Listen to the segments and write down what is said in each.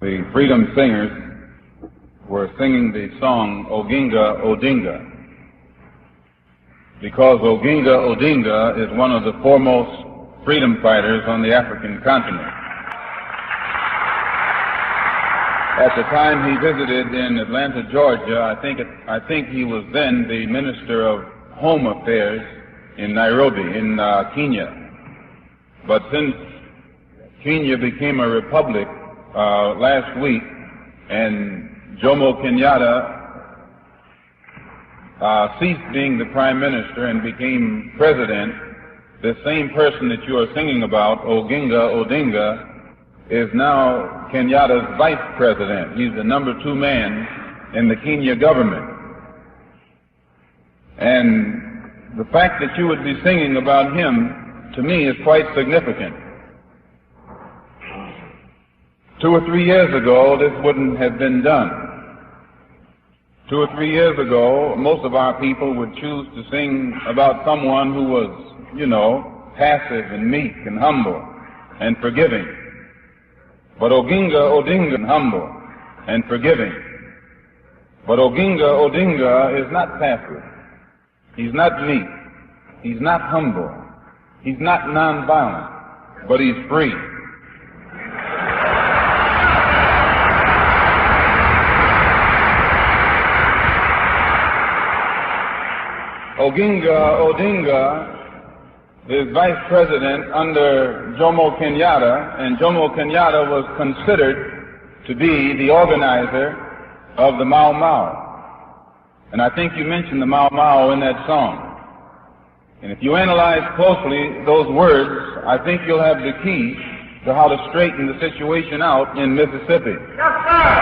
The Freedom Singers were singing the song Oginga Odinga because Oginga Odinga is one of the foremost freedom fighters on the African continent. At the time he visited in Atlanta, Georgia, I think he was then the Minister of Home Affairs in Nairobi, in Kenya. But since Kenya became a republic last week, and Jomo Kenyatta ceased being the Prime Minister and became President, the same person that you are singing about, Oginga Odinga, is now Kenyatta's Vice President. He's the number 2 man in the Kenya government. And the fact that you would be singing about him, to me, is quite significant. 2 or 3 years ago, this wouldn't have been done. 2 or 3 years ago, most of our people would choose to sing about someone who was, passive and meek and humble and forgiving. But Oginga Odinga, humble and forgiving. But Oginga Odinga is not passive. He's not meek. He's not humble. He's not nonviolent. But he's free. Oginga Odinga is Vice President under Jomo Kenyatta, and Jomo Kenyatta was considered to be the organizer of the Mau Mau. And I think you mentioned the Mau Mau in that song. And if you analyze closely those words, I think you'll have the key to how to straighten the situation out in Mississippi. Yes, sir.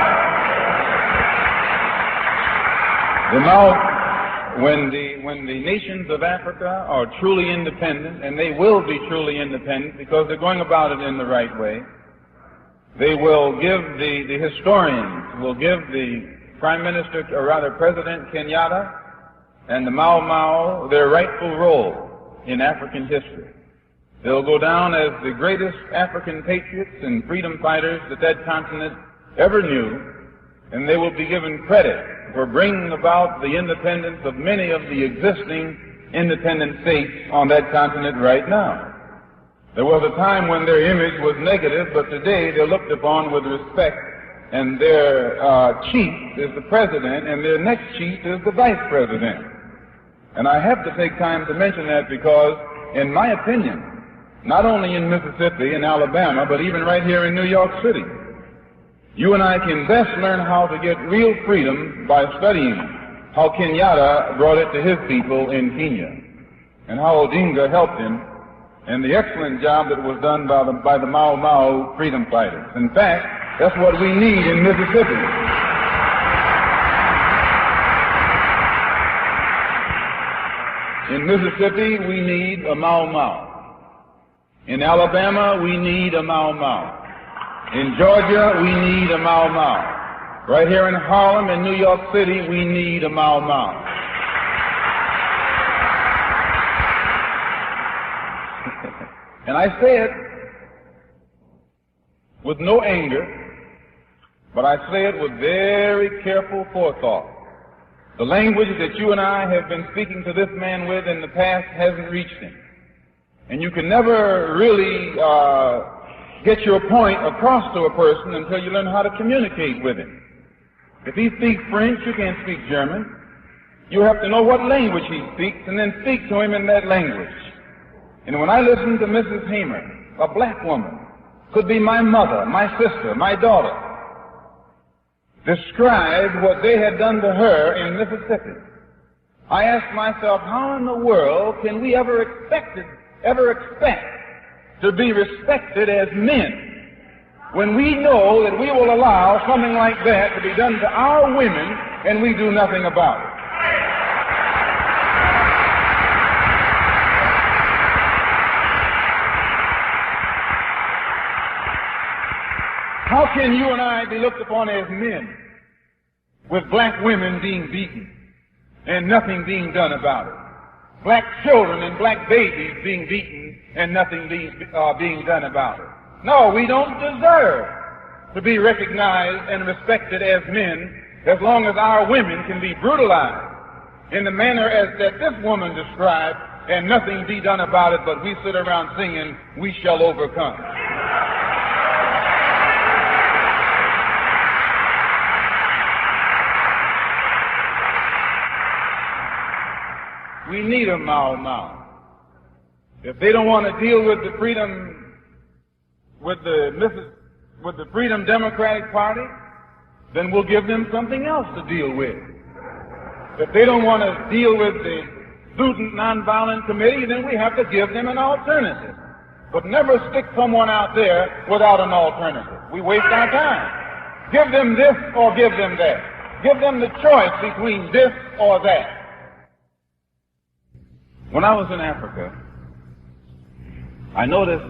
The Mau When the nations of Africa are truly independent, and they will be truly independent because they're going about it in the right way, they will give the historians will give the Prime Minister, or rather President Kenyatta, and the Mau Mau their rightful role in African history. They'll go down as the greatest African patriots and freedom fighters that continent ever knew, and they will be given credit for bringing about the independence of many of the existing independent states on that continent right now. There was a time when their image was negative, but today they're looked upon with respect, and their chief is the president, and their next chief is the vice president. And I have to take time to mention that because, in my opinion, not only in Mississippi and Alabama, but even right here in New York City, you and I can best learn how to get real freedom by studying how Kenyatta brought it to his people in Kenya, and how Odinga helped him, and the excellent job that was done by the Mau Mau freedom fighters. In fact, that's what we need in Mississippi. In Mississippi, we need a Mau Mau. In Alabama, we need a Mau Mau. In Georgia, we need a Mau Mau. Right here in Harlem and New York City, we need a Mau Mau. And I say it with no anger, but I say it with very careful forethought. The language that you and I have been speaking to this man with in the past hasn't reached him. And you can never really get your point across to a person until you learn how to communicate with him. If he speaks French, you can't speak German. You have to know what language he speaks and then speak to him in that language. And when I listen to Mrs. Hamer, a black woman, could be my mother, my sister, my daughter, describe what they had done to her in Mississippi, I ask myself, how in the world can we ever expect to be respected as men when we know that we will allow something like that to be done to our women and we do nothing about it? How can you and I be looked upon as men with black women being beaten and nothing being done about it? Black children and black babies being beaten and nothing being done about it. No, we don't deserve to be recognized and respected as men as long as our women can be brutalized in the manner as that this woman described and nothing be done about it, but we sit around singing, "We shall overcome." We need them now. If they don't want to deal with the freedom, with the Freedom Democratic Party, then we'll give them something else to deal with. If they don't want to deal with the Student Nonviolent Committee, then we have to give them an alternative. But never stick someone out there without an alternative. We waste our time. Give them this or give them that. Give them the choice between this or that. When I was in Africa, I noticed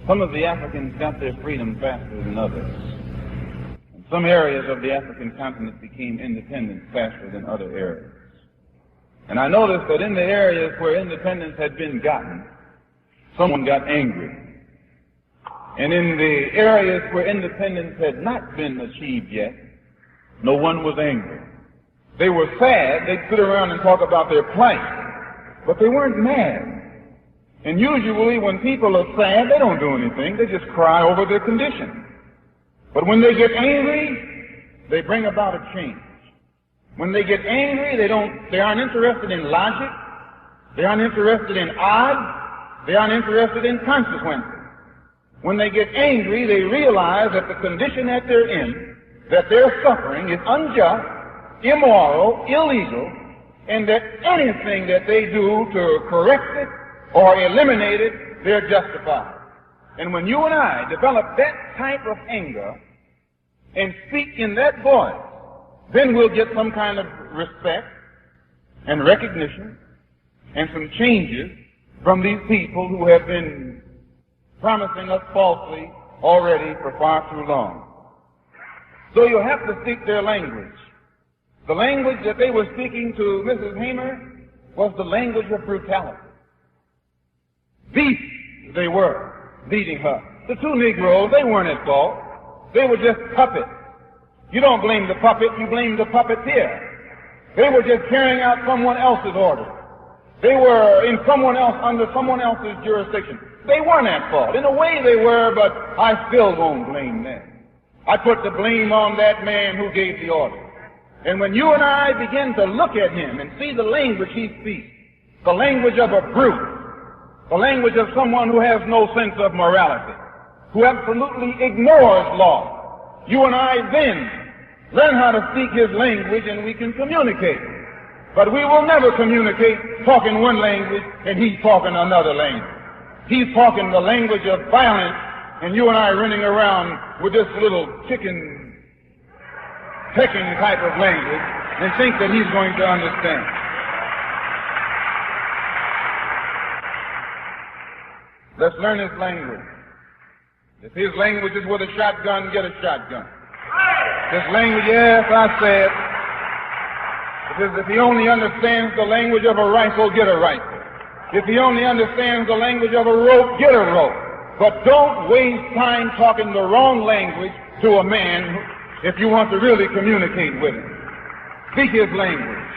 some of the Africans got their freedom faster than others. And some areas of the African continent became independent faster than other areas. And I noticed that in the areas where independence had been gotten, someone got angry. And in the areas where independence had not been achieved yet, no one was angry. They were sad. They'd sit around and talk about their plight, but they weren't mad. And usually when people are sad, they don't do anything. They just cry over their condition. But when they get angry, they bring about a change. When they get angry, they aren't interested in logic. They aren't interested in odds. They aren't interested in consequences. When they get angry, they realize that the condition that they're in, that they're suffering, is unjust, immoral, illegal, and that anything that they do to correct it or eliminate it, they're justified. And when you and I develop that type of anger and speak in that voice, then we'll get some kind of respect and recognition and some changes from these people who have been promising us falsely already for far too long. So you have to speak their language. The language that they were speaking to Mrs. Hamer was the language of brutality. Beasts they were, beating her. The two Negroes, they weren't at fault. They were just puppets. You don't blame the puppet, you blame the puppeteer. They were just carrying out someone else's orders. They were in someone else, under someone else's jurisdiction. They weren't at fault. In a way they were, but I still won't blame them. I put the blame on that man who gave the order. And when you and I begin to look at him and see the language he speaks, the language of a brute, the language of someone who has no sense of morality, who absolutely ignores law, you and I then learn how to speak his language and we can communicate. But we will never communicate talking one language and he's talking another language. He's talking the language of violence and you and I running around with this little chicken pecking type of language and think that he's going to understand. Let's learn his language. If his language is with a shotgun, get a shotgun. His language, yes, I said, if he only understands the language of a rifle, get a rifle. If he only understands the language of a rope, get a rope. But don't waste time talking the wrong language to a man if you want to really communicate with him. Speak his language.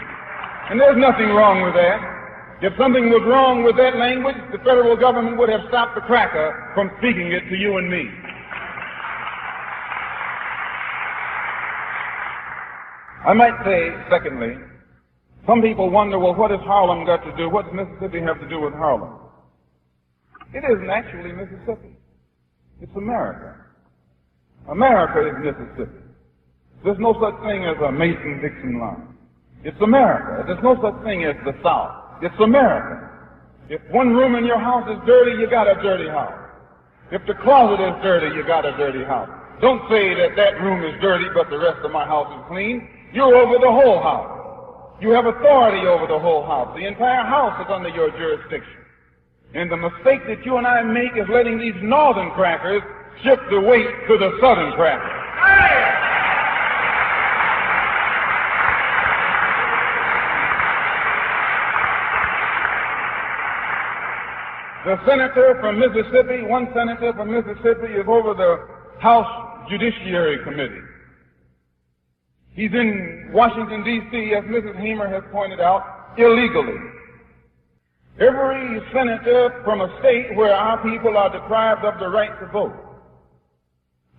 And there's nothing wrong with that. If something was wrong with that language, the federal government would have stopped the cracker from speaking it to you and me. I might say, secondly, some people wonder, well, what has Harlem got to do? What does Mississippi have to do with Harlem? It isn't actually Mississippi. It's America. America is Mississippi. There's no such thing as a Mason-Dixon line. It's America. There's no such thing as the South. It's America. If one room in your house is dirty, you got a dirty house. If the closet is dirty, you got a dirty house. Don't say that that room is dirty, but the rest of my house is clean. You're over the whole house. You have authority over the whole house. The entire house is under your jurisdiction. And the mistake that you and I make is letting these northern crackers shift the weight to the southern crackers. The senator from Mississippi, one senator from Mississippi is over the House Judiciary Committee. He's in Washington, D.C., as Mrs. Hamer has pointed out, illegally. Every senator from a state where our people are deprived of the right to vote,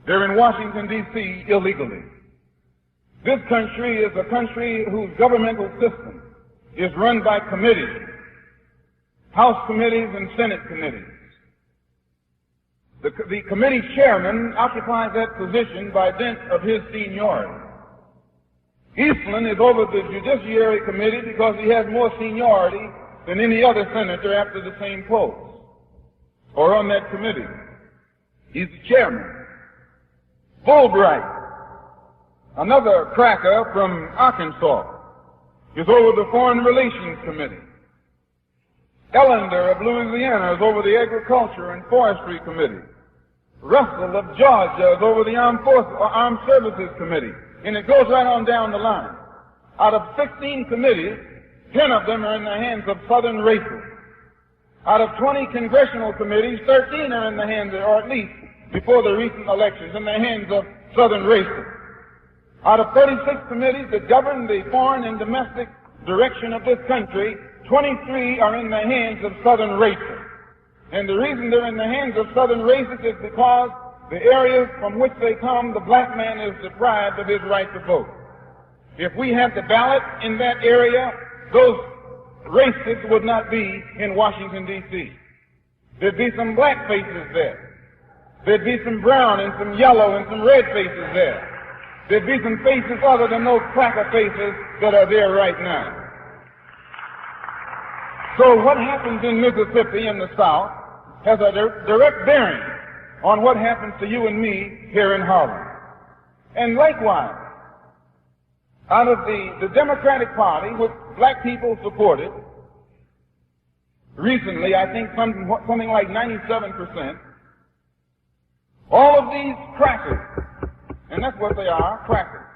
they're in Washington, D.C. illegally. This country is a country whose governmental system is run by committees, House committees and Senate committees. The committee chairman occupies that position by dint of his seniority. Eastland is over the Judiciary Committee because he has more seniority than any other senator after the same post or on that committee. He's the chairman. Fulbright, another cracker from Arkansas, is over the Foreign Relations Committee. Ellender of Louisiana is over the Agriculture and Forestry Committee. Russell of Georgia is over the Armed Services Committee. And it goes right on down the line. Out of 16 committees, 10 of them are in the hands of Southern racists. Out of 20 congressional committees, 13 are in the hands, or at least before the recent elections, in the hands of Southern racists. Out of 36 committees that govern the foreign and domestic direction of this country, 23 are in the hands of Southern racists. And the reason they're in the hands of Southern racists is because the areas from which they come, the black man is deprived of his right to vote. If we had the ballot in that area, those racists would not be in Washington, D.C. There'd be some black faces there. There'd be some brown and some yellow and some red faces there. There'd be some faces other than those cracker faces that are there right now. So what happens in Mississippi in the South has a direct bearing on what happens to you and me here in Harlem. And likewise, out of the Democratic Party, which black people supported, recently, I think something like 97%, all of these crackers, and that's what they are, crackers,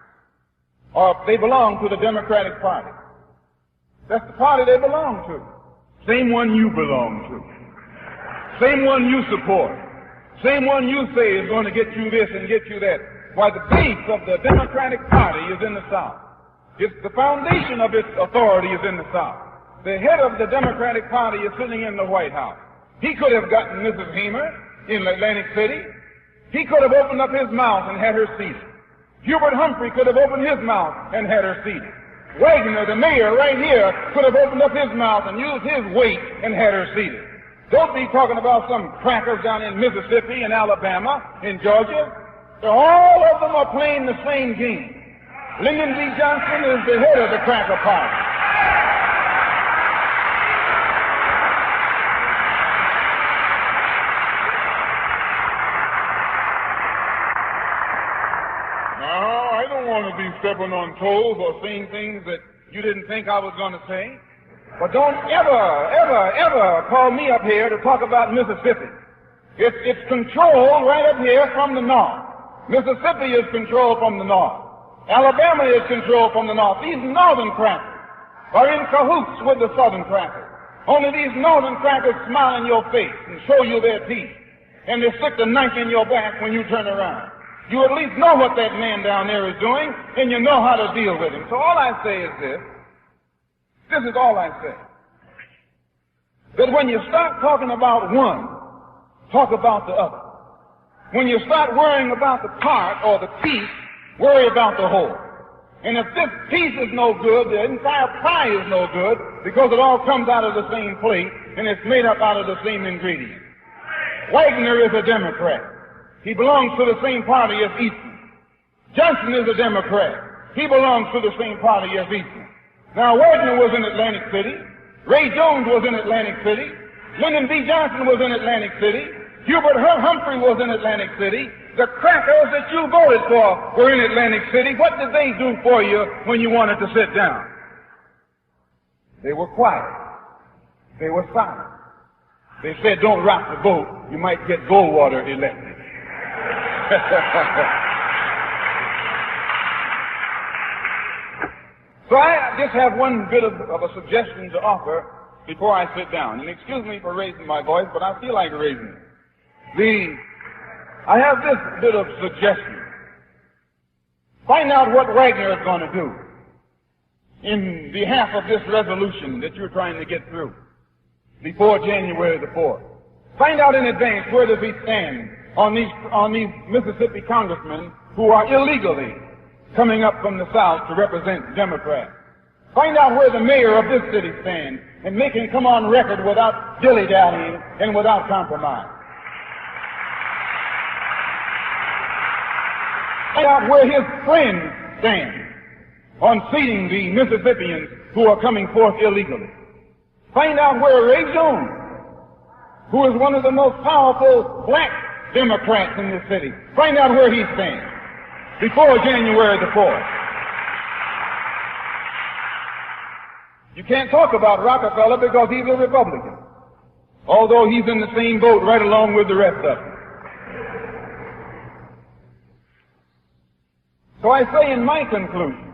they belong to the Democratic Party. That's the party they belong to. Same one you belong to. Same one you support. Same one you say is going to get you this and get you that. Why, the base of the Democratic Party is in the South. It's the foundation of its authority is in the South. The head of the Democratic Party is sitting in the White House. He could have gotten Mrs. Hamer in Atlantic City. He could have opened up his mouth and had her seated. Hubert Humphrey could have opened his mouth and had her seated. Wagner, the mayor right here, could have opened up his mouth and used his weight and had her seated. Don't be talking about some crackers down in Mississippi and Alabama, in Georgia. All of them are playing the same game. Lyndon B. Johnson is the head of the cracker party. Now, I don't want to be stepping on toes or saying things that you didn't think I was going to say. But don't ever call me up here to talk about Mississippi. It's controlled right up here from the north. Mississippi is controlled from the north. Alabama is controlled from the north. These northern crackers are in cahoots with the southern crackers. Only these northern crackers smile in your face and show you their teeth. And they stick the knife in your back when you turn around. You at least know what that man down there is doing, and you know how to deal with him. So all I say is this. This is all I say. That when you start talking about one, talk about the other. When you start worrying about the part or the piece, worry about the whole. And if this piece is no good, the entire pie is no good, because it all comes out of the same plate and it's made up out of the same ingredients. Wagner is a Democrat. He belongs to the same party as Eastman. Johnson is a Democrat. He belongs to the same party as Eastman. Now, Wagner was in Atlantic City. Ray Jones was in Atlantic City. Lyndon B. Johnson was in Atlantic City. Hubert Humphrey was in Atlantic City. The crackers that you voted for were in Atlantic City. What did they do for you when you wanted to sit down? They were quiet. They were silent. They said, don't rock the boat. You might get Goldwater elected. So I just have one bit of a suggestion to offer before I sit down. And excuse me for raising my voice, but I feel like raising it. I have this bit of suggestion. Find out what Wagner is going to do in behalf of this resolution that you're trying to get through before January the 4th. Find out in advance where does he stand on these Mississippi congressmen who are illegally coming up from the South to represent Democrats. Find out where the mayor of this city stands and make him come on record without dilly-dallying and without compromise. Find out where his friends stand on seating the Mississippians who are coming forth illegally. Find out where Ray Jones, who is one of the most powerful black Democrats in this city, find out where he stands before January the 4th. You can't talk about Rockefeller because he's a Republican, although he's in the same boat right along with the rest of them. So I say in my conclusion,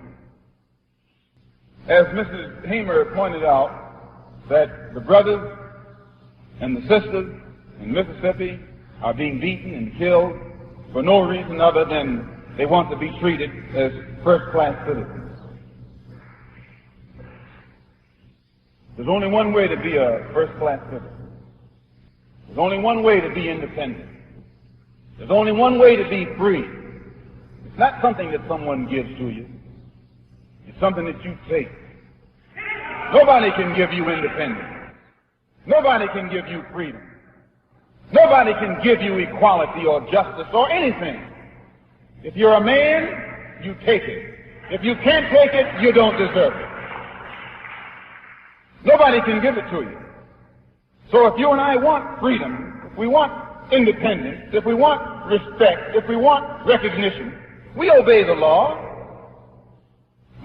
as Mrs. Hamer pointed out, that the brothers and the sisters in Mississippi are being beaten and killed for no reason other than they want to be treated as first-class citizens. There's only one way to be a first-class citizen. There's only one way to be independent. There's only one way to be free. It's not something that someone gives to you. It's something that you take. Nobody can give you independence. Nobody can give you freedom. Nobody can give you equality or justice or anything. If you're a man, you take it. If you can't take it, you don't deserve it. Nobody can give it to you. So if you and I want freedom, if we want independence, if we want respect, if we want recognition, we obey the law.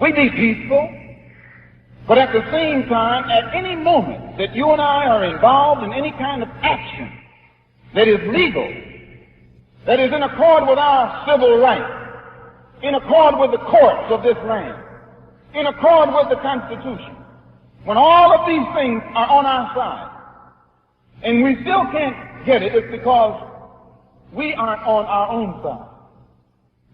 We be peaceful. But at the same time, at any moment that you and I are involved in any kind of action that is legal, that is in accord with our civil rights, in accord with the courts of this land, in accord with the Constitution, when all of these things are on our side, and we still can't get it, it's because we aren't on our own side.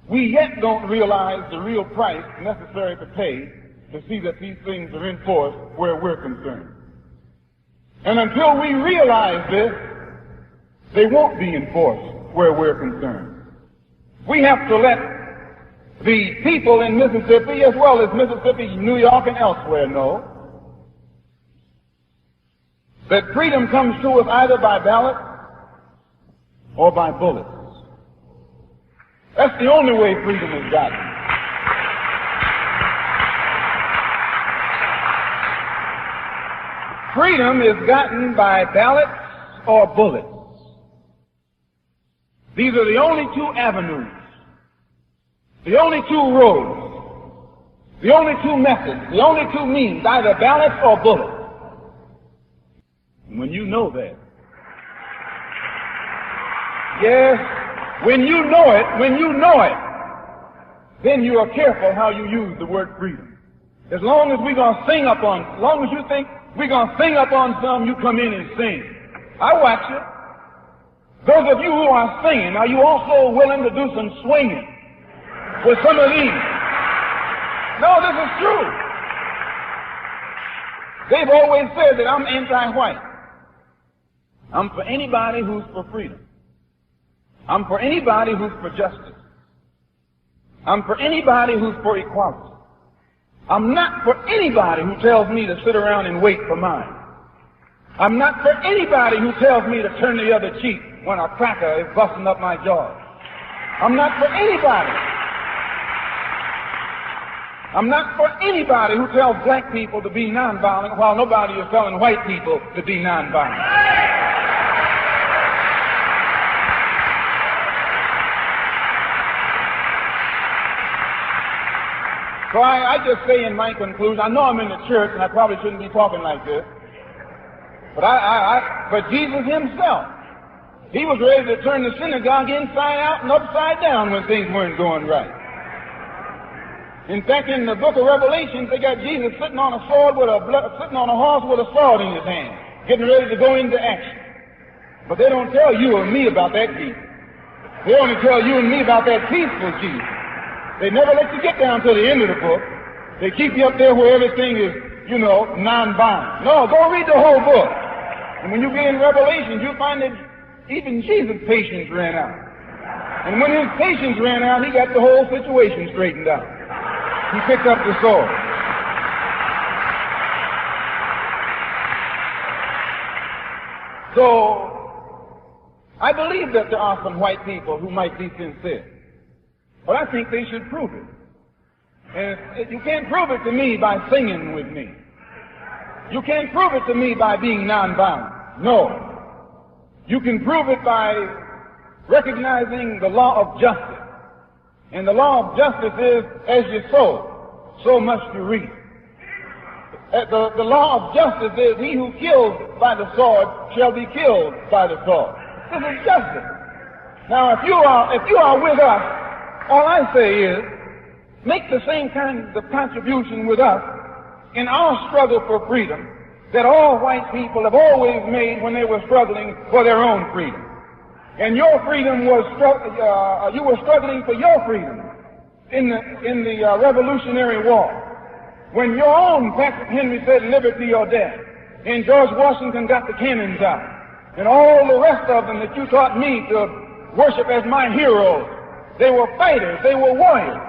We yet don't realize the real price necessary to pay to see that these things are enforced where we're concerned. And until we realize this, they won't be enforced where we're concerned. We have to let the people in Mississippi, as well as Mississippi, New York, and elsewhere, know that freedom comes to us either by ballot or by bullets. That's the only way freedom is gotten. Freedom is gotten by ballots or bullets. These are the only two avenues, the only two roads, the only two methods, the only two means, either ballots or bullets. And when you know that, yes, when you know it, then you are careful how you use the word freedom. As long as we're going to sing up on, as long as you think we're going to sing up on some, you come in and sing. I watch you. Those of you who are singing, are you also willing to do some swinging with some of these? No, this is true. They've always said that I'm anti-white. I'm for anybody who's for freedom. I'm for anybody who's for justice. I'm for anybody who's for equality. I'm not for anybody who tells me to sit around and wait for mine. I'm not for anybody who tells me to turn the other cheek when a cracker is busting up my jaw. I'm not for anybody. I'm not for anybody who tells black people to be nonviolent while nobody is telling white people to be nonviolent. So I just say in my conclusion, I know I'm in the church and I probably shouldn't be talking like this, but Jesus himself, he was ready to turn the synagogue inside out and upside down when things weren't going right. In fact, in the book of Revelation, they got Jesus sitting on a horse with a sword in his hand, getting ready to go into action. But they don't tell you or me about that Jesus. They only tell you and me about that peaceful Jesus. They never let you get down to the end of the book. They keep you up there where everything is, non-violent. No, go read the whole book. And when you get in Revelation, you find that even Jesus' patience ran out. And when his patience ran out, he got the whole situation straightened out. He picked up the sword. So, I believe that there are some white people who might be sincere. But I think they should prove it. And you can't prove it to me by singing with me. You can't prove it to me by being nonviolent. No. You can prove it by recognizing the law of justice. And the law of justice is, as you sow, so must you reap. The law of justice is, he who kills by the sword shall be killed by the sword. This is justice. Now, if you are with us, all I say is, make the same kind of contribution with us in our struggle for freedom that all white people have always made when they were struggling for their own freedom. And your freedom was, you were struggling for your freedom in the Revolutionary War. When your own Patrick Henry said, liberty or death, and George Washington got the cannons out, and all the rest of them that you taught me to worship as my heroes, they were fighters, they were warriors.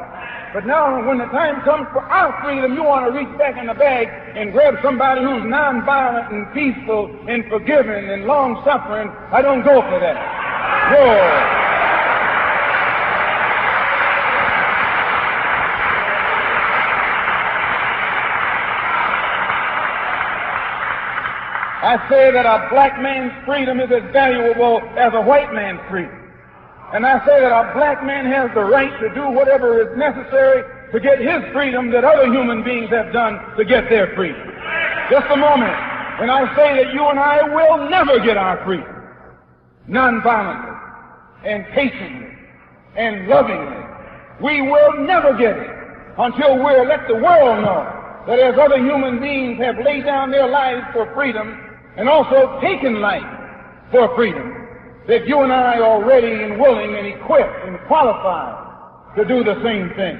But now when the time comes for our freedom, you want to reach back in the bag and grab somebody who's nonviolent and peaceful and forgiving and long-suffering. I don't go for that. No. I say that a black man's freedom is as valuable as a white man's freedom. And I say that a black man has the right to do whatever is necessary to get his freedom that other human beings have done to get their freedom. Just a moment. When I say that you and I will never get our freedom, nonviolently and patiently and lovingly, we will never get it until we'll let the world know that as other human beings have laid down their lives for freedom and also taken life for freedom, that you and I are ready and willing and equipped and qualified to do the same thing.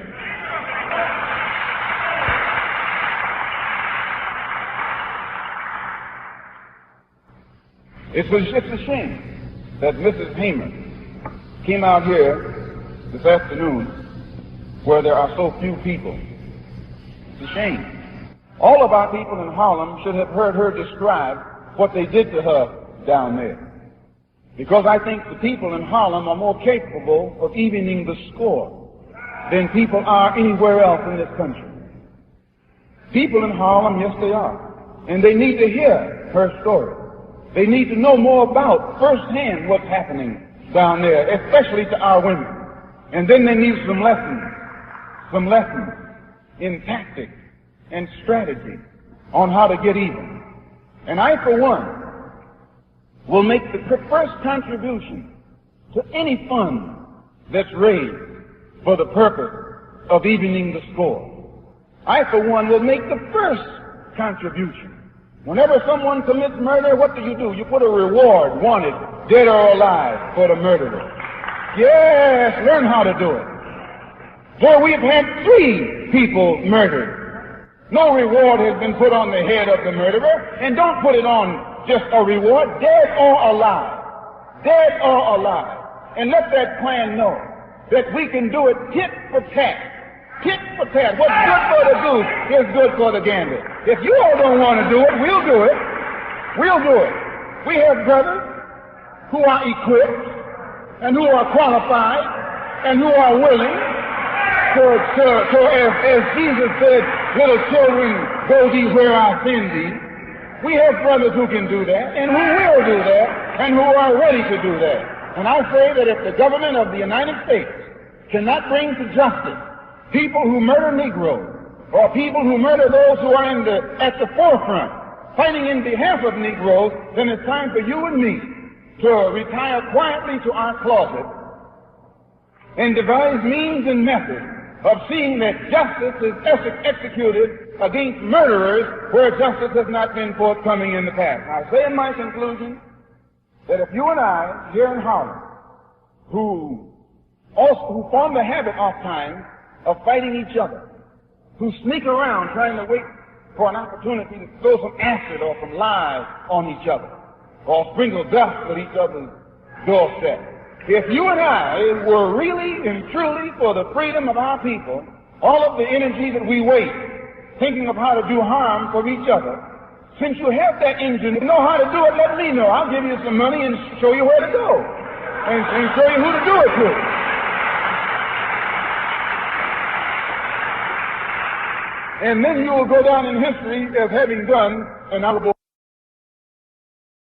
It's a shame that Mrs. Hamer came out here this afternoon where there are so few people. It's a shame. All of our people in Harlem should have heard her describe what they did to her down there. Because I think the people in Harlem are more capable of evening the score than people are anywhere else in this country. People in Harlem, yes they are. And they need to hear her story. They need to know more about firsthand what's happening down there, especially to our women. And then they need some lessons in tactics and strategy on how to get even. And I, for one, will make the first contribution to any fund that's raised for the purpose of evening the score. I, for one, will make the first contribution. Whenever someone commits murder, what do? You put a reward, wanted, dead or alive, for the murderer. Yes, learn how to do it. For we've had 3 people murdered. No reward has been put on the head of the murderer, and don't put it on just a reward, dead or alive. Dead or alive. And let that clan know that we can do it tit for tat. Tit for tat. What's good for the goose is good for the gander. If you all don't want to do it, we'll do it. We'll do it. We have brothers who are equipped and who are qualified and who are willing to as Jesus said, little children, go thee where I send thee. We have brothers who can do that, and who will do that, and who are ready to do that. And I say that if the government of the United States cannot bring to justice people who murder Negroes, or people who murder those who are at the forefront, fighting in behalf of Negroes, then it's time for you and me to retire quietly to our closet and devise means and methods of seeing that justice is executed against murderers where justice has not been forthcoming in the past. I say in my conclusion that if you and I, here in Harlem, who form the habit oftentimes of fighting each other, who sneak around trying to wait for an opportunity to throw some acid or some lies on each other, or sprinkle dust at each other's doorstep. If you and I were really and truly for the freedom of our people, all of the energy that we waste thinking of how to do harm for each other, since you have that engine, know how to do it, let me know. I'll give you some money and show you where to go, and show you who to do it to. And then you will go down in history as having done an honorable